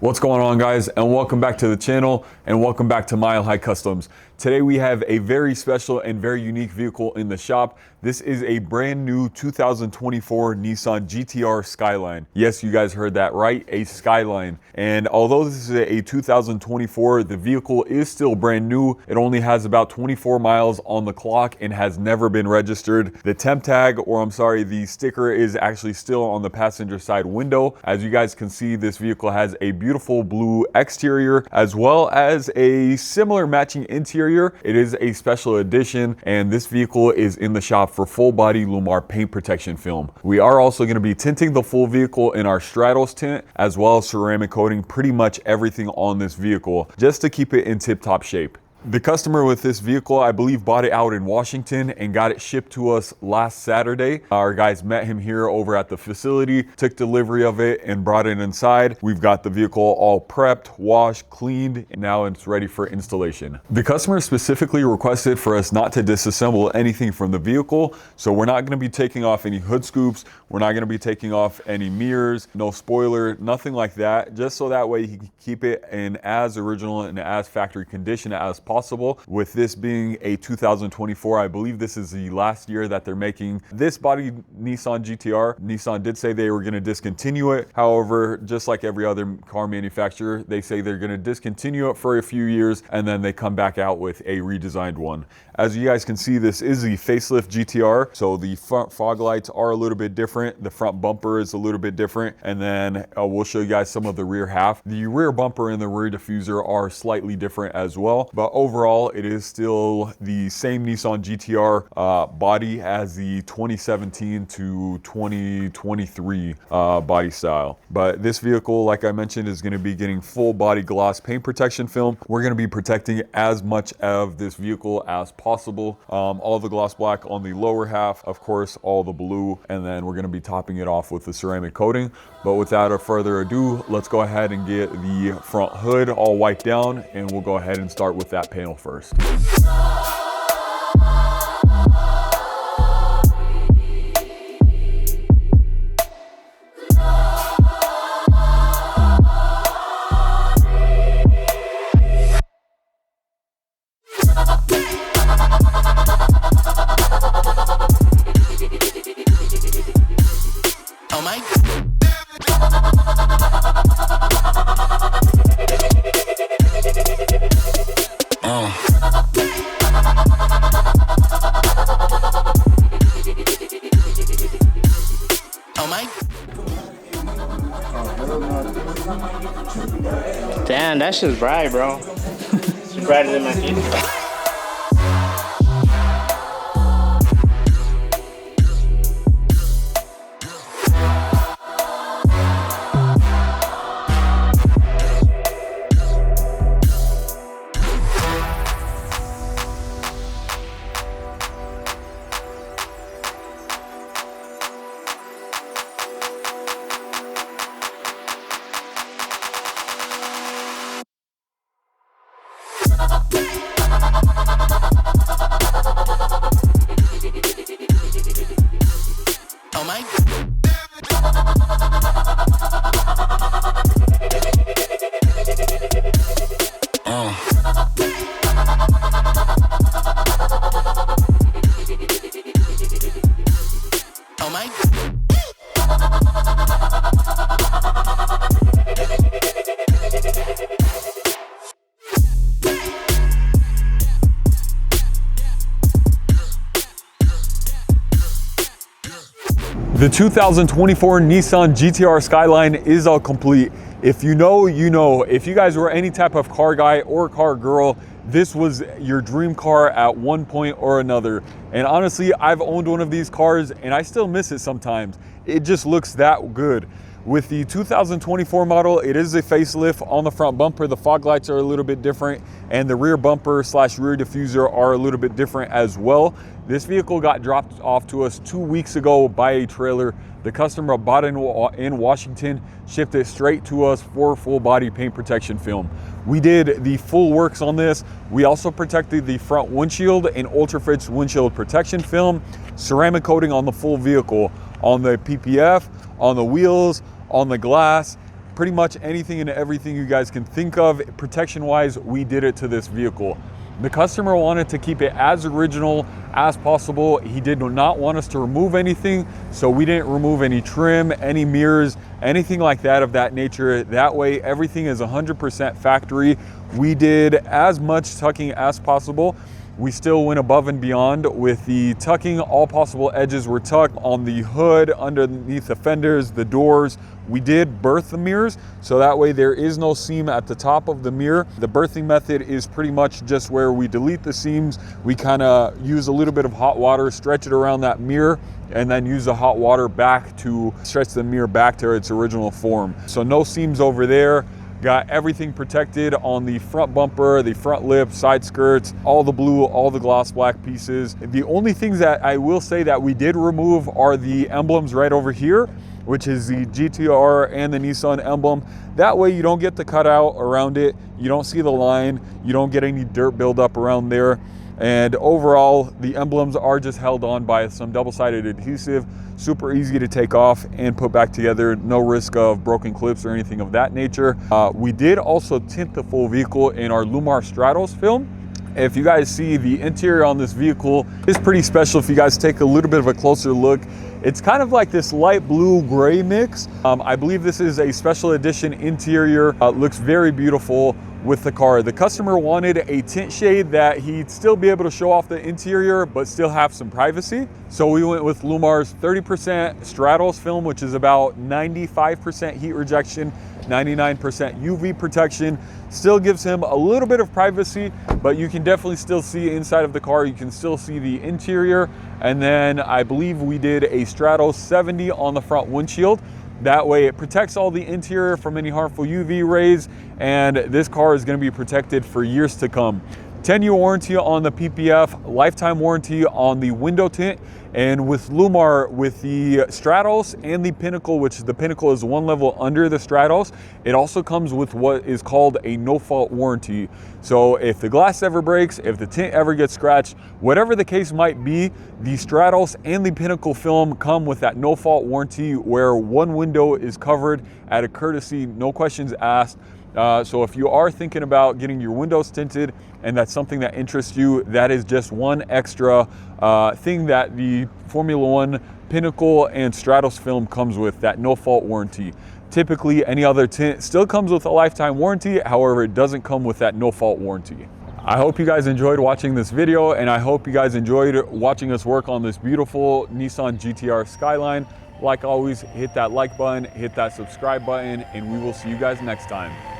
What's going on, guys, and welcome back to the channel and welcome back to Mile High Customs. Today we have a very special and very unique vehicle in the shop. This is a brand new 2024 Nissan GT-R Skyline. Yes, you guys heard that right, a Skyline. And although this is a 2024, the vehicle is still brand new. It only has about 24 miles on the clock and has never been registered. The temp tag, or I'm sorry, the sticker is actually still on the passenger side window. As you guys can see, this vehicle has a beautiful blue exterior as well as a similar matching interior. It is a special edition, and this vehicle is in the shop for full body Lumar paint protection film. We are also going to be tinting the full vehicle in our Stratos tint, as well as ceramic coating pretty much everything on this vehicle just to keep it in tip-top shape. The customer with this vehicle, I believe, bought it out in Washington and got it shipped to us last Saturday. Our guys met him here over at the facility, took delivery of it and brought it inside. We've got the vehicle all prepped, washed, cleaned, and now it's ready for installation. The customer specifically requested for us not to disassemble anything from the vehicle, so we're not going to be taking off any hood scoops. We're not going to be taking off any mirrors, no spoiler, nothing like that, just so that way he can keep it in as original and as factory condition as possible. With this being a 2024, I believe this is the last year that they're making this body Nissan GT-R. Nissan did say they were going to discontinue it. However, just like every other car manufacturer, they say they're going to discontinue it for a few years and then they come back out with a redesigned one. As you guys can see, this is the facelift GT-R. So the front fog lights are a little bit different. The front bumper is a little bit different. And then we'll show you guys some of the rear half. The rear bumper and the rear diffuser are slightly different as well. But overall, it is still the same Nissan GT-R body as the 2017 to 2023 body style. But this vehicle, like I mentioned, is going to be getting full body gloss paint protection film. We're going to be protecting as much of this vehicle as possible. All the gloss black on the lower half, of course, all the blue, and then we're going to be topping it off with the ceramic coating. But without further ado, let's go ahead and get the front hood all wiped down, and we'll go ahead and start with that panel first. Damn, that shit's bright, bro. It's brighter than my teeth. The 2024 Nissan GT-R Skyline is all complete. If you know, you know. If you guys were any type of car guy or car girl, this was your dream car at one point or another. And honestly, I've owned one of these cars and I still miss it sometimes. It just looks that good. With the 2024 model, it is a facelift. On the front bumper, the fog lights are a little bit different, and the rear bumper slash rear diffuser are a little bit different as well. This vehicle got dropped off to us 2 weeks ago by a trailer. The customer bought it in Washington, shipped it straight to us for full body paint protection film. We did the full works on this. We also protected the front windshield in Ultrafix windshield protection film, ceramic coating on the full vehicle, on the PPF, on the wheels, on the glass, pretty much anything and everything you guys can think of protection wise, we did it to this vehicle. The customer wanted to keep it as original as possible. He did not want us to remove anything, so we didn't remove any trim, any mirrors, anything like that of that nature. That way, everything is 100% factory. We did as much tucking as possible. We still went above and beyond with the tucking. All possible edges were tucked on the hood, underneath the fenders, the doors. We did berth the mirrors, so that way there is no seam at the top of the mirror. The berthing method is pretty much just where we delete the seams. We kind of use a little bit of hot water, stretch it around that mirror, and then use the hot water back to stretch the mirror back to its original form. So no seams over there. Got everything protected on the front bumper, the front lip, side skirts, all the blue, all the gloss black pieces. The only things that I will say that we did remove are the emblems right over here, which is the GT-R and the Nissan emblem. That way you don't get the cutout around it, you don't see the line, you don't get any dirt buildup around there. And overall, the emblems are just held on by some double-sided adhesive, super easy to take off and put back together, no risk of broken clips or anything of that nature. We did also tint the full vehicle in our Lumar Stratos film. If you guys see, the interior on this vehicle is pretty special. If you guys take a little bit of a closer look, it's kind of like this light blue gray mix. I believe this is a special edition interior. Looks very beautiful with the car. The customer wanted a tint shade that he'd still be able to show off the interior but still have some privacy. So we went with Lumar's 30% Stratos film, which is about 95% heat rejection, 99% UV protection. Still gives him a little bit of privacy, but you can definitely still see inside of the car. You can still see the interior. And then I believe we did a Stratos 70 on the front windshield. That way it protects all the interior from any harmful UV rays, and this car is going to be protected for years to come. 10-year warranty on the PPF, lifetime warranty on the window tint, and with Lumar, with the Stratos and the Pinnacle, which the Pinnacle is one level under the Stratos, it also comes with what is called a no-fault warranty. So if the glass ever breaks, if the tint ever gets scratched, whatever the case might be, the Stratos and the Pinnacle film come with that no-fault warranty where one window is covered at a courtesy, no questions asked. So if you are thinking about getting your windows tinted and that's something that interests you, that is just one extra thing that the Formula One Pinnacle and Stratos film comes with, that no-fault warranty. Typically, any other tint still comes with a lifetime warranty. However, it doesn't come with that no-fault warranty. I hope you guys enjoyed watching this video, and I hope you guys enjoyed watching us work on this beautiful Nissan GT-R Skyline. Like always, hit that like button, hit that subscribe button, and we will see you guys next time.